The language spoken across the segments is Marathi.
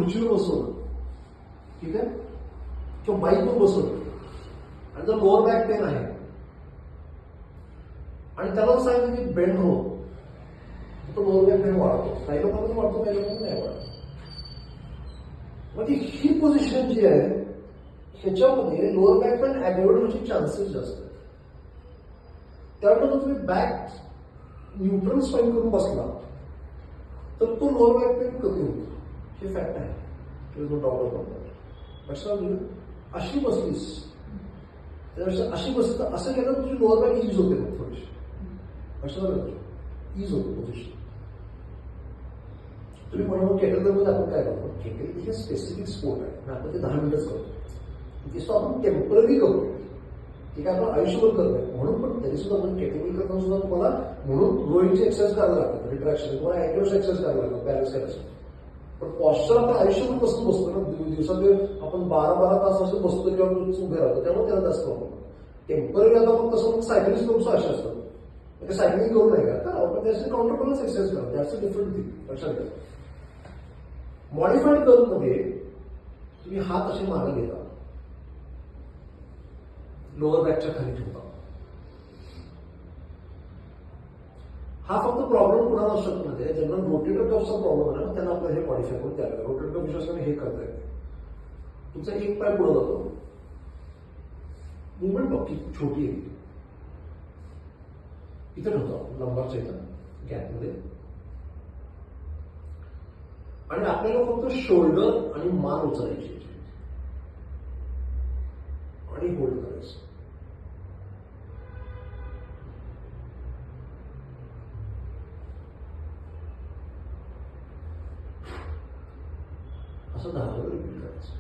खुर्चीवर बसवलं, ठीक आहे, किंवा बाईकवर बसवलं आणि जर लोअर बॅक पेन आहे आणि त्याला सांगितलं की बेंड हो, तो लोअर बॅक पेन वाढतो. काही लोकांना वाढतो, काही लोकांना नाही वाढतो. म्हणजे ही पोझिशन जी आहे ह्याच्यामध्ये लोअर बॅक पेन ऍग्रेव्हेट होण्याचे चान्सेस जास्त आहेत. त्यावेळेला तुम्ही बॅक न्यूट्रल स्पाइन करून बसला तर तो लोअर बॅक पेन कमी होतो. हे फॅक्ट आहे, नो डाऊट अबाउट दॅट. लक्षात घेऊन अशी बसलीस, त्यापेक्षा अशी बसली तर असं केलं तर तुझी लोअर बॅक ईज होते मग थोडीशी. लक्षात ईज होते पोझिशन. तुम्ही म्हणून केटलबेलमध्ये आपण काय करतो, केटल हे स्पेसिफिक स्पोर्ट आहे आणि आपण ते 10 मिनिटच करतो. तिथं आपण टेम्पररी करतो, ते काय आपण आयुष्यभर करत नाही. म्हणून पण तरी सुद्धा आपण केटलबेल करताना सुद्धा तुम्हाला म्हणून रोईंगची एक्सरसाइज करायला लागतात, रिट्रॅक्शन, तुम्हाला ॲक्टिव्ह एक्सरसाइज करायला लागतात बॅलन्स करायचं. पण पॉस्चर आपण आयुष्यभर बसून बसतो ना, दिवसात आपण 12 तास असं बसतो किंवा उभे राहतो, त्यामुळे त्याला जास्त प्रॉब्लेम. टेम्पररी आता मग तसं सायकलिस्ट लोक असे असतात, म्हणजे सायकलिंग करू नाही का, आपण त्यासाठी काउंटरबलन्स एक्सरसाइज करतो. That's a different thing. लक्षात घ्या. मॉडिफाईड कर्वमध्ये तुम्ही हात असे मागे घेता, लोअर बॅकच्या खाली ठेवता. हा फक्त प्रॉब्लेम कुणाला असू शकत नाही, ज्यांना रोटेटर कफचा प्रॉब्लेम आहे ना त्यांना आपलं हे मॉडिफाय करून द्यायला. रोटेटर कफ विश्वासाने हे करता येते. तुमचा एक पाय पुढे जातो, मुवमेंट बघ किती छोटी आहे. इथं ठेवतो लंबारच्या इथं गॅपमध्ये, आणि आपल्याला फक्त शोल्डर आणि मान उचलायची आणि होल्ड करायचं. असं 10 वेळा रिपीट करायचं.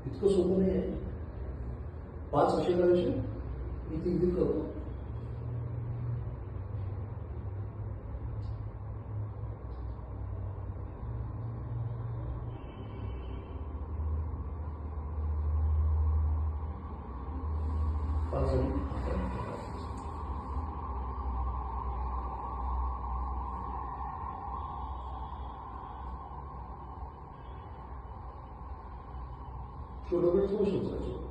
इतकं सोपं नाही आहे. 5 असे करायचे, मी 3 करतो. शोल्डर थोडं उचलायचं.